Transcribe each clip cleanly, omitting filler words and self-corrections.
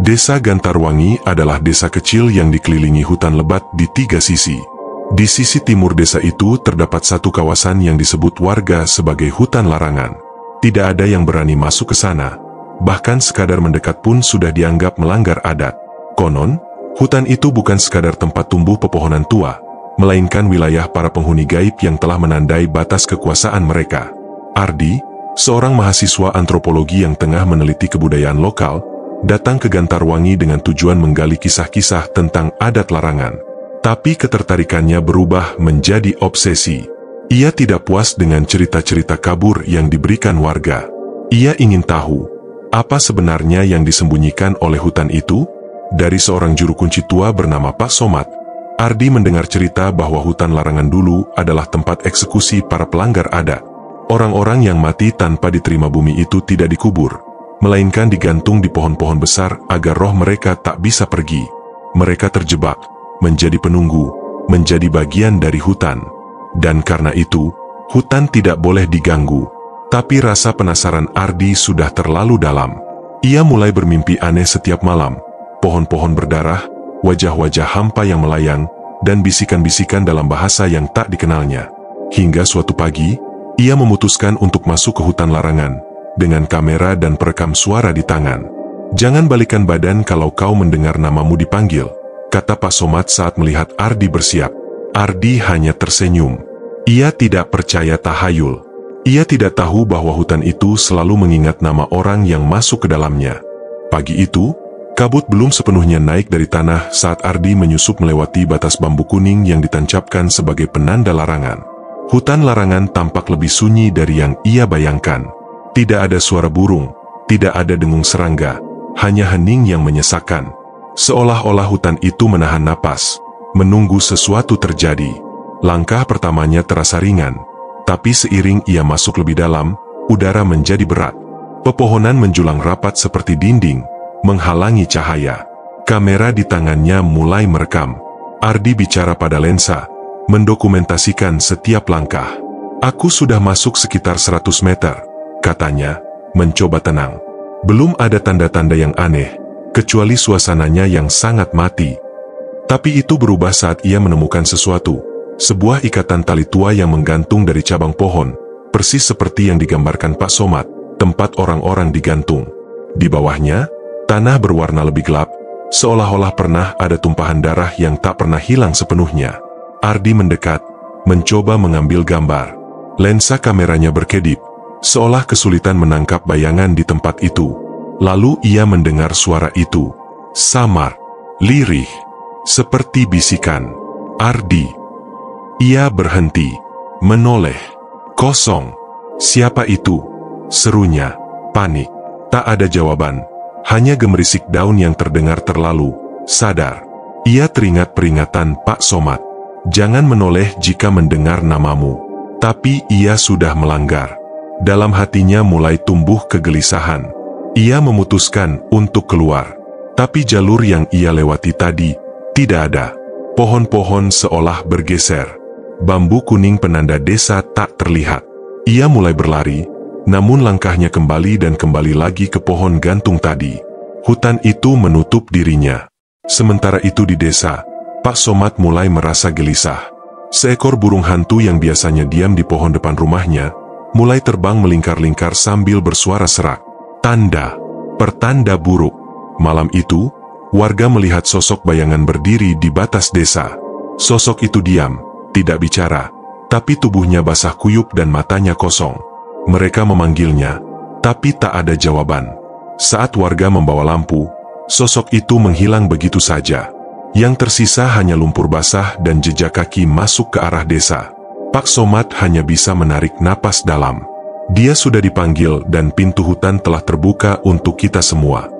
Desa Gantarwangi adalah desa kecil yang dikelilingi hutan lebat di 3 sisi. Di sisi timur desa itu terdapat satu kawasan yang disebut warga sebagai hutan larangan. Tidak ada yang berani masuk ke sana. Bahkan sekadar mendekat pun sudah dianggap melanggar adat. Konon, hutan itu bukan sekadar tempat tumbuh pepohonan tua, melainkan wilayah para penghuni gaib yang telah menandai batas kekuasaan mereka. Ardi, seorang mahasiswa antropologi yang tengah meneliti kebudayaan lokal, datang ke Gantarwangi dengan tujuan menggali kisah-kisah tentang adat larangan. Tapi ketertarikannya berubah menjadi obsesi. Ia tidak puas dengan cerita-cerita kabur yang diberikan warga. Ia ingin tahu, apa sebenarnya yang disembunyikan oleh hutan itu? Dari seorang juru kunci tua bernama Pak Somad, Ardi mendengar cerita bahwa hutan larangan dulu adalah tempat eksekusi para pelanggar adat. Orang-orang yang mati tanpa diterima bumi itu tidak dikubur, melainkan digantung di pohon-pohon besar agar roh mereka tak bisa pergi. Mereka terjebak, menjadi penunggu, menjadi bagian dari hutan. Dan karena itu, hutan tidak boleh diganggu. Tapi rasa penasaran Ardi sudah terlalu dalam. Ia mulai bermimpi aneh setiap malam. Pohon-pohon berdarah, wajah-wajah hampa yang melayang, dan bisikan-bisikan dalam bahasa yang tak dikenalnya. Hingga suatu pagi, ia memutuskan untuk masuk ke hutan larangan, dengan kamera dan perekam suara di tangan. "Jangan balikan badan kalau kau mendengar namamu dipanggil," kata Pak Somad saat melihat Ardi bersiap. Ardi hanya tersenyum. Ia tidak percaya tahayul. Ia tidak tahu bahwa hutan itu selalu mengingat nama orang yang masuk ke dalamnya. Pagi itu, kabut belum sepenuhnya naik dari tanah saat Ardi menyusup melewati batas bambu kuning yang ditancapkan sebagai penanda larangan. Hutan larangan tampak lebih sunyi dari yang ia bayangkan. Tidak ada suara burung, tidak ada dengung serangga, hanya hening yang menyesakkan. Seolah-olah hutan itu menahan napas, menunggu sesuatu terjadi. Langkah pertamanya terasa ringan, tapi seiring ia masuk lebih dalam, udara menjadi berat. Pepohonan menjulang rapat seperti dinding, menghalangi cahaya. Kamera di tangannya mulai merekam. Ardi bicara pada lensa, mendokumentasikan setiap langkah. "Aku sudah masuk sekitar 100 meter, katanya, mencoba tenang. Belum ada tanda-tanda yang aneh, kecuali suasananya yang sangat mati. Tapi itu berubah saat ia menemukan sesuatu. Sebuah ikatan tali tua yang menggantung dari cabang pohon, persis seperti yang digambarkan Pak Somad, tempat orang-orang digantung. Di bawahnya, tanah berwarna lebih gelap, seolah-olah pernah ada tumpahan darah yang tak pernah hilang sepenuhnya. Ardi mendekat, mencoba mengambil gambar. Lensa kameranya berkedip, seolah kesulitan menangkap bayangan di tempat itu. Lalu ia mendengar suara itu. Samar, lirih, seperti bisikan. Ardi. Ia berhenti, menoleh. Kosong. "Siapa itu?" serunya. Panik. Tak ada jawaban. Hanya gemerisik daun yang terdengar terlalu sadar. Ia teringat peringatan Pak Somad. "Jangan menoleh jika mendengar namamu." Tapi ia sudah melanggar. Dalam hatinya mulai tumbuh kegelisahan. Ia memutuskan untuk keluar. Tapi jalur yang ia lewati tadi, tidak ada. Pohon-pohon seolah bergeser. Bambu kuning penanda desa tak terlihat. Ia mulai berlari, namun langkahnya kembali dan kembali lagi ke pohon gantung tadi. Hutan itu menutup dirinya. Sementara itu di desa, Pak Somad mulai merasa gelisah. Seekor burung hantu yang biasanya diam di pohon depan rumahnya, mulai terbang melingkar-lingkar sambil bersuara serak. Tanda, pertanda buruk. Malam itu, warga melihat sosok bayangan berdiri di batas desa. Sosok itu diam, tidak bicara, tapi tubuhnya basah kuyup dan matanya kosong. Mereka memanggilnya, tapi tak ada jawaban. Saat warga membawa lampu, sosok itu menghilang begitu saja. Yang tersisa hanya lumpur basah dan jejak kaki masuk ke arah desa. Pak Somad hanya bisa menarik napas dalam. Dia sudah dipanggil dan pintu hutan telah terbuka untuk kita semua.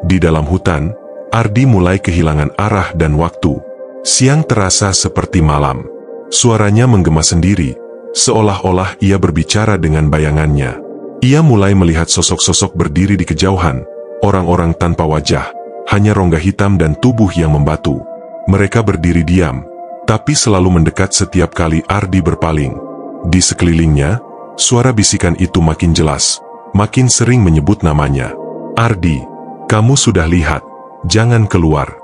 Di dalam hutan, Ardi mulai kehilangan arah dan waktu. Siang terasa seperti malam. Suaranya menggema sendiri, seolah-olah ia berbicara dengan bayangannya. Ia mulai melihat sosok-sosok berdiri di kejauhan, orang-orang tanpa wajah, hanya rongga hitam dan tubuh yang membatu. Mereka berdiri diam, tapi selalu mendekat setiap kali Ardi berpaling. Di sekelilingnya, suara bisikan itu makin jelas, makin sering menyebut namanya. "Ardi, kamu sudah lihat?" "Jangan keluar."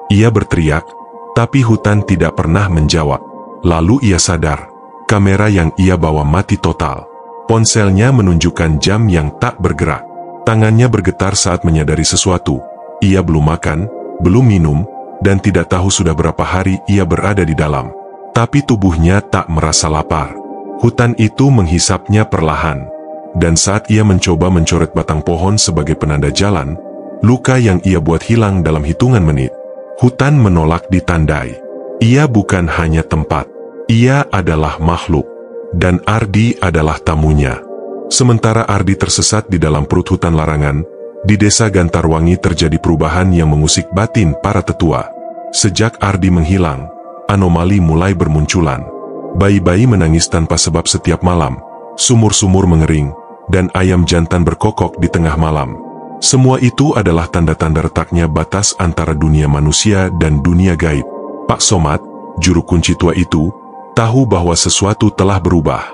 Ia berteriak, tapi hutan tidak pernah menjawab. Lalu ia sadar, kamera yang ia bawa mati total. Ponselnya menunjukkan jam yang tak bergerak. Tangannya bergetar saat menyadari sesuatu. Ia belum makan, belum minum, dan tidak tahu sudah berapa hari ia berada di dalam. Tapi tubuhnya tak merasa lapar. Hutan itu menghisapnya perlahan. Dan saat ia mencoba mencoret batang pohon sebagai penanda jalan, luka yang ia buat hilang dalam hitungan menit. Hutan menolak ditandai. Ia bukan hanya tempat. Ia adalah makhluk. Dan Ardi adalah tamunya. Sementara Ardi tersesat di dalam perut hutan larangan, di desa Gantarwangi terjadi perubahan yang mengusik batin para tetua. Sejak Ardi menghilang, anomali mulai bermunculan. Bayi-bayi menangis tanpa sebab setiap malam, sumur-sumur mengering, dan ayam jantan berkokok di tengah malam. Semua itu adalah tanda-tanda retaknya batas antara dunia manusia dan dunia gaib. Pak Somad, juru kunci tua itu, tahu bahwa sesuatu telah berubah.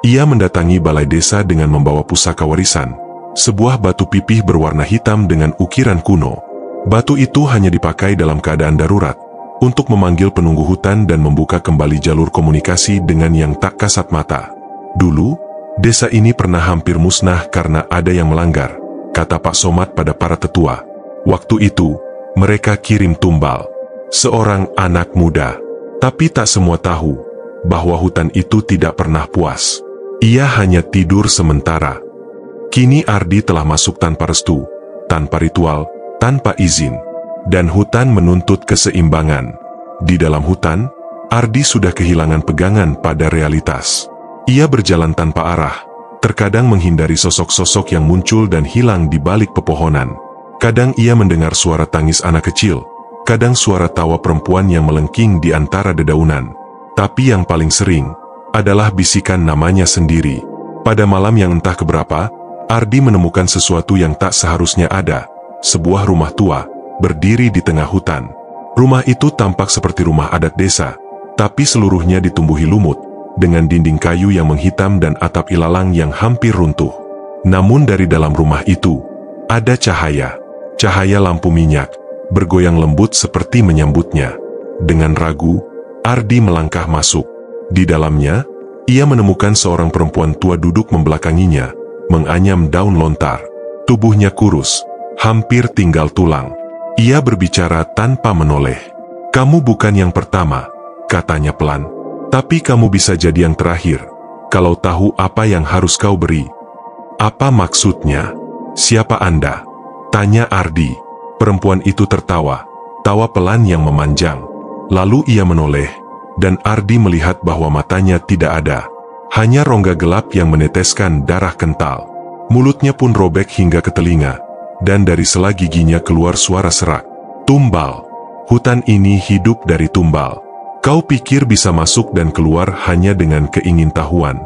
Ia mendatangi balai desa dengan membawa pusaka warisan, sebuah batu pipih berwarna hitam dengan ukiran kuno. Batu itu hanya dipakai dalam keadaan darurat, untuk memanggil penunggu hutan dan membuka kembali jalur komunikasi dengan yang tak kasat mata. Dulu, desa ini pernah hampir musnah karena ada yang melanggar, kata Pak Somad pada para tetua. Waktu itu, mereka kirim tumbal, seorang anak muda. Tapi tak semua tahu bahwa hutan itu tidak pernah puas. Ia hanya tidur sementara. Kini Ardi telah masuk tanpa restu, tanpa ritual, tanpa izin. Dan hutan menuntut keseimbangan. Di dalam hutan, Ardi sudah kehilangan pegangan pada realitas. Ia berjalan tanpa arah, terkadang menghindari sosok-sosok yang muncul dan hilang di balik pepohonan. Kadang ia mendengar suara tangis anak kecil, kadang suara tawa perempuan yang melengking di antara dedaunan. Tapi yang paling sering adalah bisikan namanya sendiri. Pada malam yang entah keberapa, Ardi menemukan sesuatu yang tak seharusnya ada, sebuah rumah tua, berdiri di tengah hutan. Rumah itu tampak seperti rumah adat desa, tapi seluruhnya ditumbuhi lumut, dengan dinding kayu yang menghitam dan atap ilalang yang hampir runtuh. Namun dari dalam rumah itu, ada cahaya. Cahaya lampu minyak, bergoyang lembut seperti menyambutnya. Dengan ragu, Ardi melangkah masuk. Di dalamnya, ia menemukan seorang perempuan tua duduk membelakanginya, menganyam daun lontar. Tubuhnya kurus, hampir tinggal tulang. Ia berbicara tanpa menoleh. "Kamu bukan yang pertama," katanya pelan. "Tapi kamu bisa jadi yang terakhir, kalau tahu apa yang harus kau beri." "Apa maksudnya? Siapa Anda?" tanya Ardi. Perempuan itu tertawa, tawa pelan yang memanjang. Lalu ia menoleh, dan Ardi melihat bahwa matanya tidak ada. Hanya rongga gelap yang meneteskan darah kental. Mulutnya pun robek hingga ke telinga, dan dari sela giginya keluar suara serak. "Tumbal. Hutan ini hidup dari tumbal. Kau pikir bisa masuk dan keluar hanya dengan keingintahuan?"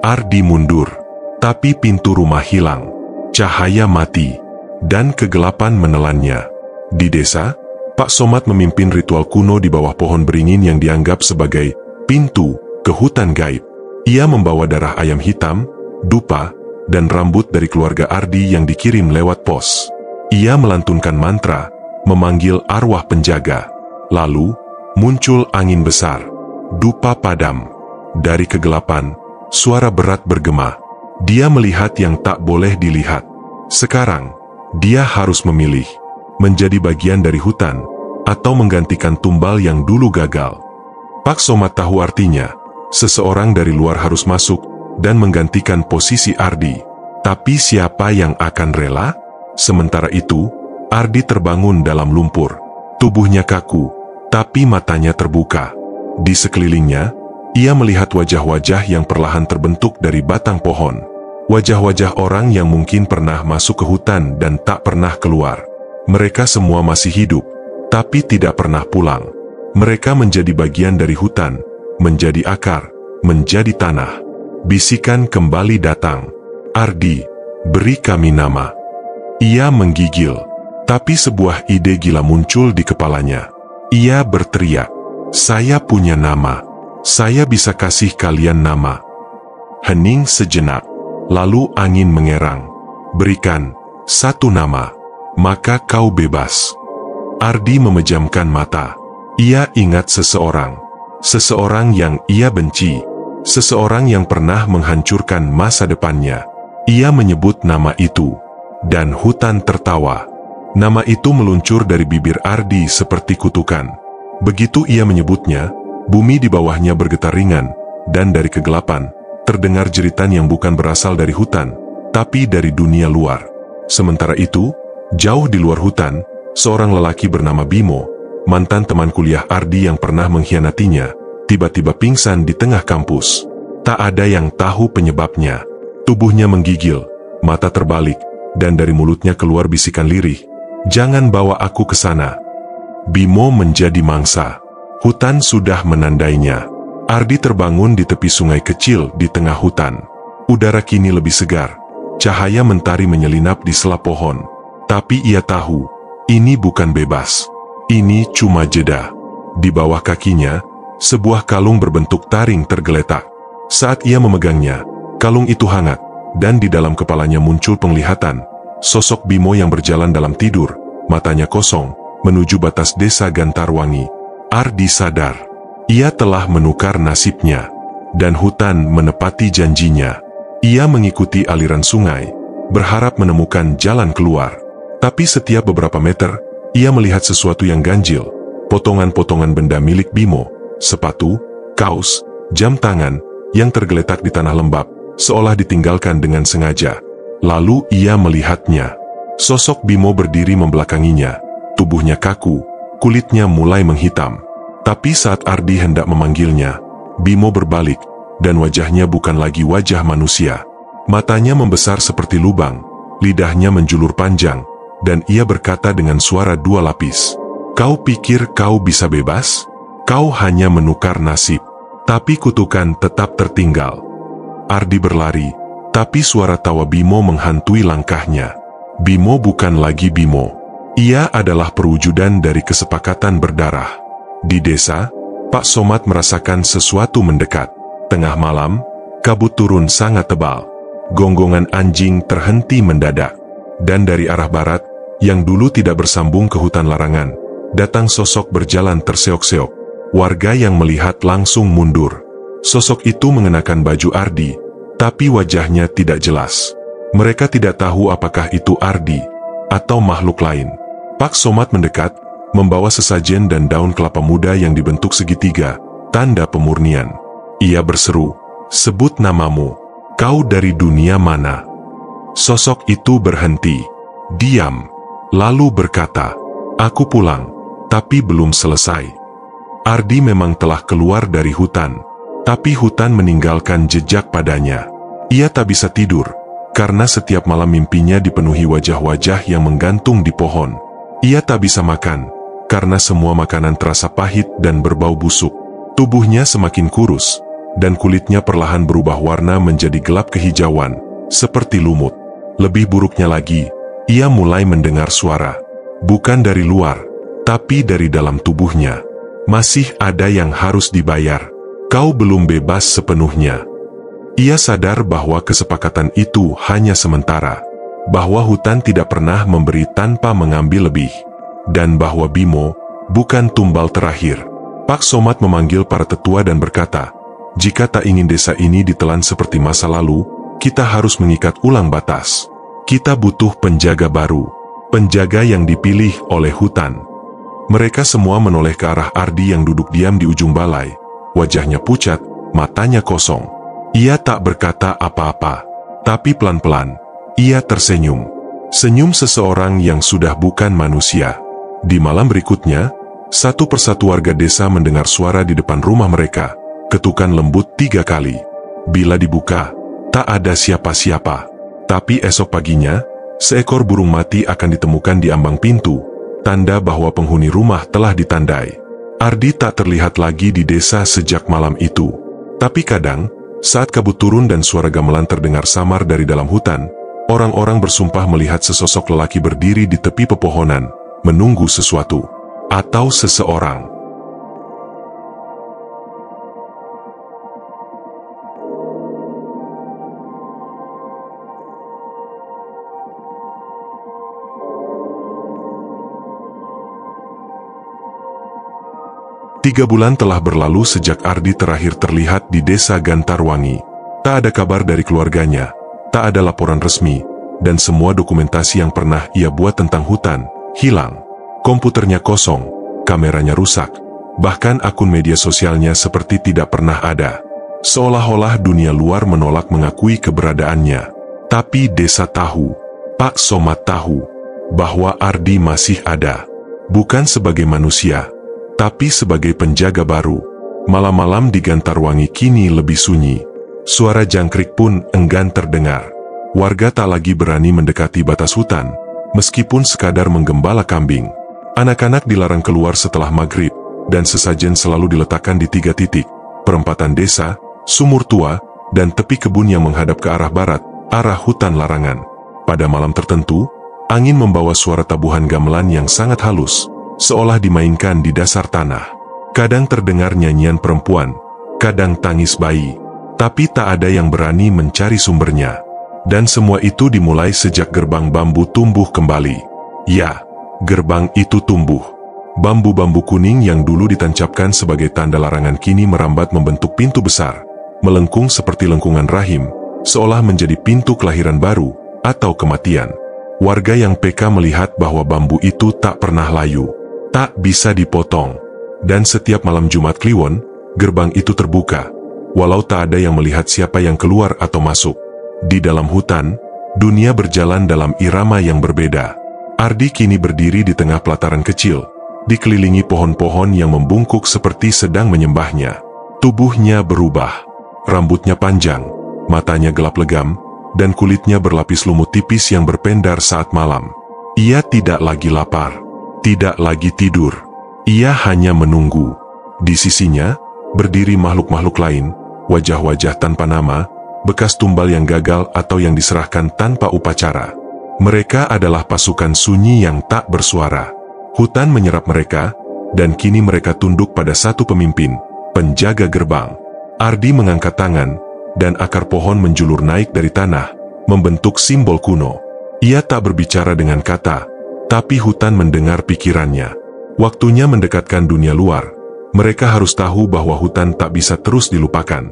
Ardi mundur, tapi pintu rumah hilang. Cahaya mati, dan kegelapan menelannya. Di desa, Pak Somad memimpin ritual kuno di bawah pohon beringin yang dianggap sebagai pintu ke hutan gaib. Ia membawa darah ayam hitam, dupa, dan rambut dari keluarga Ardi yang dikirim lewat pos. Ia melantunkan mantra, memanggil arwah penjaga. Lalu, muncul angin besar, dupa padam. Dari kegelapan, suara berat bergema. Dia melihat yang tak boleh dilihat. Sekarang, dia harus memilih, menjadi bagian dari hutan, atau menggantikan tumbal yang dulu gagal. Pak Somad tahu artinya, seseorang dari luar harus masuk, dan menggantikan posisi Ardi. Tapi siapa yang akan rela? Sementara itu, Ardi terbangun dalam lumpur. Tubuhnya kaku, tapi matanya terbuka. Di sekelilingnya, ia melihat wajah-wajah yang perlahan terbentuk dari batang pohon. Wajah-wajah orang yang mungkin pernah masuk ke hutan dan tak pernah keluar. Mereka semua masih hidup, tapi tidak pernah pulang. Mereka menjadi bagian dari hutan, menjadi akar, menjadi tanah. Bisikan kembali datang. "Ardi, beri kami nama." Ia menggigil, tapi sebuah ide gila muncul di kepalanya. Ia berteriak, "Saya punya nama. Saya bisa kasih kalian nama." Hening sejenak, lalu angin mengerang. "Berikan satu nama, maka kau bebas." Ardi memejamkan mata. Ia ingat seseorang. Seseorang yang ia benci. Seseorang yang pernah menghancurkan masa depannya. Ia menyebut nama itu. Dan hutan tertawa. Nama itu meluncur dari bibir Ardi seperti kutukan. Begitu ia menyebutnya, bumi di bawahnya bergetar ringan, dan dari kegelapan, terdengar jeritan yang bukan berasal dari hutan, tapi dari dunia luar. Sementara itu, jauh di luar hutan, seorang lelaki bernama Bimo, mantan teman kuliah Ardi yang pernah mengkhianatinya, tiba-tiba pingsan di tengah kampus. Tak ada yang tahu penyebabnya. Tubuhnya menggigil, mata terbalik, dan dari mulutnya keluar bisikan lirih, "Jangan bawa aku ke sana." Bimo menjadi mangsa. Hutan sudah menandainya. Ardi terbangun di tepi sungai kecil di tengah hutan. Udara kini lebih segar. Cahaya mentari menyelinap di sela pohon. Tapi ia tahu, ini bukan bebas. Ini cuma jeda. Di bawah kakinya, sebuah kalung berbentuk taring tergeletak. Saat ia memegangnya, kalung itu hangat, dan di dalam kepalanya muncul penglihatan. Sosok Bimo yang berjalan dalam tidur, matanya kosong, menuju batas desa Gantarwangi. Ardi sadar, ia telah menukar nasibnya, dan hutan menepati janjinya. Ia mengikuti aliran sungai, berharap menemukan jalan keluar. Tapi setiap beberapa meter, ia melihat sesuatu yang ganjil, potongan-potongan benda milik Bimo, sepatu, kaos, jam tangan, yang tergeletak di tanah lembab, seolah ditinggalkan dengan sengaja. Lalu ia melihatnya. Sosok Bimo berdiri membelakanginya. Tubuhnya kaku, kulitnya mulai menghitam. Tapi saat Ardi hendak memanggilnya, Bimo berbalik, dan wajahnya bukan lagi wajah manusia. Matanya membesar seperti lubang, lidahnya menjulur panjang, dan ia berkata dengan suara dua lapis, "Kau pikir kau bisa bebas? Kau hanya menukar nasib." Tapi kutukan tetap tertinggal. Ardi berlari, tapi suara tawa Bimo menghantui langkahnya. Bimo bukan lagi Bimo. Ia adalah perwujudan dari kesepakatan berdarah. Di desa, Pak Somad merasakan sesuatu mendekat. Tengah malam, kabut turun sangat tebal. Gonggongan anjing terhenti mendadak. Dan dari arah barat, yang dulu tidak bersambung ke hutan larangan, datang sosok berjalan terseok-seok. Warga yang melihat langsung mundur. Sosok itu mengenakan baju Ardi, tapi wajahnya tidak jelas. Mereka tidak tahu apakah itu Ardi atau makhluk lain. Pak Somad mendekat, membawa sesajen dan daun kelapa muda yang dibentuk segitiga, tanda pemurnian. Ia berseru, "Sebut namamu. Kau dari dunia mana?" Sosok itu berhenti, diam, lalu berkata, "Aku pulang, tapi belum selesai." Ardi memang telah keluar dari hutan, tapi hutan meninggalkan jejak padanya. Ia tak bisa tidur, karena setiap malam mimpinya dipenuhi wajah-wajah yang menggantung di pohon. Ia tak bisa makan, karena semua makanan terasa pahit dan berbau busuk. Tubuhnya semakin kurus, dan kulitnya perlahan berubah warna menjadi gelap kehijauan, seperti lumut. Lebih buruknya lagi, ia mulai mendengar suara. Bukan dari luar, tapi dari dalam tubuhnya. "Masih ada yang harus dibayar. Kau belum bebas sepenuhnya." Ia sadar bahwa kesepakatan itu hanya sementara. Bahwa hutan tidak pernah memberi tanpa mengambil lebih, dan bahwa Bimo bukan tumbal terakhir. Pak Somad memanggil para tetua dan berkata, "Jika tak ingin desa ini ditelan seperti masa lalu, kita harus mengikat ulang batas. Kita butuh penjaga baru, penjaga yang dipilih oleh hutan." Mereka semua menoleh ke arah Ardi yang duduk diam di ujung balai. Wajahnya pucat, matanya kosong. Ia tak berkata apa-apa, tapi pelan-pelan ia tersenyum. Senyum seseorang yang sudah bukan manusia. Di malam berikutnya, satu persatu warga desa mendengar suara di depan rumah mereka. Ketukan lembut 3 kali. Bila dibuka, tak ada siapa-siapa. Tapi esok paginya, seekor burung mati akan ditemukan di ambang pintu, tanda bahwa penghuni rumah telah ditandai. Ardi tak terlihat lagi di desa sejak malam itu. Tapi kadang, saat kabut turun dan suara gamelan terdengar samar dari dalam hutan, orang-orang bersumpah melihat sesosok lelaki berdiri di tepi pepohonan, menunggu sesuatu atau seseorang. 3 bulan telah berlalu sejak Ardi terakhir terlihat di desa Gantarwangi. Tak ada kabar dari keluarganya, tak ada laporan resmi, dan semua dokumentasi yang pernah ia buat tentang hutan hilang. Komputernya kosong, kameranya rusak, bahkan akun media sosialnya seperti tidak pernah ada. Seolah-olah dunia luar menolak mengakui keberadaannya. Tapi desa tahu, Pak Somad tahu, bahwa Ardi masih ada. Bukan sebagai manusia, tapi sebagai penjaga baru. Malam-malam di Gantarwangi kini lebih sunyi. Suara jangkrik pun enggan terdengar. Warga tak lagi berani mendekati batas hutan, meskipun sekadar menggembala kambing. Anak-anak dilarang keluar setelah maghrib, dan sesajen selalu diletakkan di 3 titik: perempatan desa, sumur tua, dan tepi kebun yang menghadap ke arah barat, arah hutan larangan. Pada malam tertentu, angin membawa suara tabuhan gamelan yang sangat halus, seolah dimainkan di dasar tanah. Kadang terdengar nyanyian perempuan, kadang tangis bayi, tapi tak ada yang berani mencari sumbernya. Dan semua itu dimulai sejak gerbang bambu tumbuh kembali. Ya, gerbang itu tumbuh. Bambu-bambu kuning yang dulu ditancapkan sebagai tanda larangan kini merambat membentuk pintu besar, melengkung seperti lengkungan rahim, seolah menjadi pintu kelahiran baru, atau kematian. Warga yang peka melihat bahwa bambu itu tak pernah layu, tak bisa dipotong. Dan setiap malam Jumat Kliwon, gerbang itu terbuka, walau tak ada yang melihat siapa yang keluar atau masuk. Di dalam hutan, dunia berjalan dalam irama yang berbeda. Ardi kini berdiri di tengah pelataran kecil, dikelilingi pohon-pohon yang membungkuk seperti sedang menyembahnya. Tubuhnya berubah, rambutnya panjang, matanya gelap legam, dan kulitnya berlapis lumut tipis yang berpendar saat malam. Ia tidak lagi lapar, tidak lagi tidur. Ia hanya menunggu. Di sisinya, berdiri makhluk-makhluk lain, wajah-wajah tanpa nama, bekas tumbal yang gagal atau yang diserahkan tanpa upacara. Mereka adalah pasukan sunyi yang tak bersuara. Hutan menyerap mereka, dan kini mereka tunduk pada satu pemimpin, penjaga gerbang. Ardi mengangkat tangan, dan akar pohon menjulur naik dari tanah, membentuk simbol kuno. Ia tak berbicara dengan kata, tapi hutan mendengar pikirannya. Waktunya mendekatkan dunia luar. Mereka harus tahu bahwa hutan tak bisa terus dilupakan.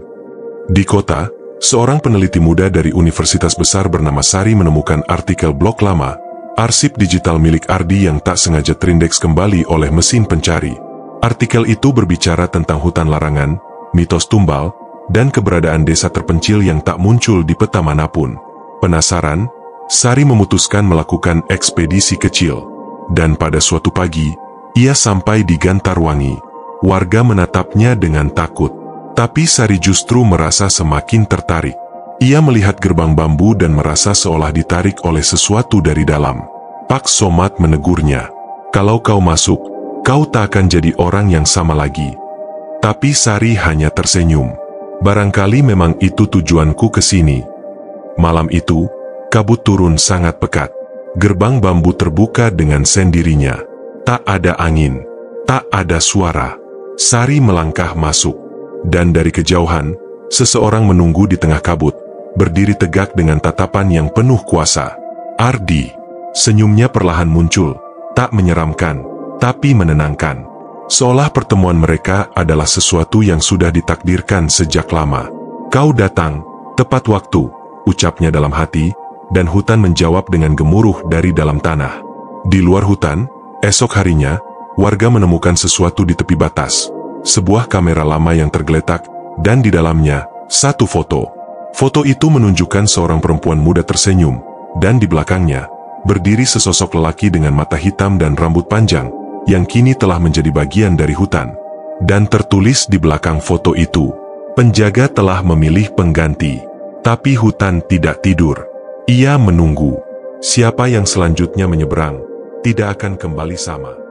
Di kota, seorang peneliti muda dari universitas besar bernama Sari menemukan artikel blog lama, arsip digital milik Ardi yang tak sengaja terindeks kembali oleh mesin pencari. Artikel itu berbicara tentang hutan larangan, mitos tumbal, dan keberadaan desa terpencil yang tak muncul di peta manapun. Penasaran, Sari memutuskan melakukan ekspedisi kecil. Dan pada suatu pagi, ia sampai di Gantarwangi. Warga menatapnya dengan takut. Tapi Sari justru merasa semakin tertarik. Ia melihat gerbang bambu dan merasa seolah ditarik oleh sesuatu dari dalam. Pak Somad menegurnya. Kalau kau masuk, kau tak akan jadi orang yang sama lagi. Tapi Sari hanya tersenyum. Barangkali memang itu tujuanku ke sini. Malam itu, kabut turun sangat pekat. Gerbang bambu terbuka dengan sendirinya. Tak ada angin, tak ada suara. Sari melangkah masuk. Dan dari kejauhan, seseorang menunggu di tengah kabut, berdiri tegak dengan tatapan yang penuh kuasa. Ardi. Senyumnya perlahan muncul, tak menyeramkan, tapi menenangkan. Seolah pertemuan mereka adalah sesuatu yang sudah ditakdirkan sejak lama. Kau datang, tepat waktu, ucapnya dalam hati, dan hutan menjawab dengan gemuruh dari dalam tanah. Di luar hutan, esok harinya, warga menemukan sesuatu di tepi batas. Sebuah kamera lama yang tergeletak, dan di dalamnya, satu foto. Foto itu menunjukkan seorang perempuan muda tersenyum, dan di belakangnya, berdiri sesosok lelaki dengan mata hitam dan rambut panjang, yang kini telah menjadi bagian dari hutan. Dan tertulis di belakang foto itu, penjaga telah memilih pengganti. Tapi hutan tidak tidur. Ia menunggu. Siapa yang selanjutnya menyeberang, tidak akan kembali sama.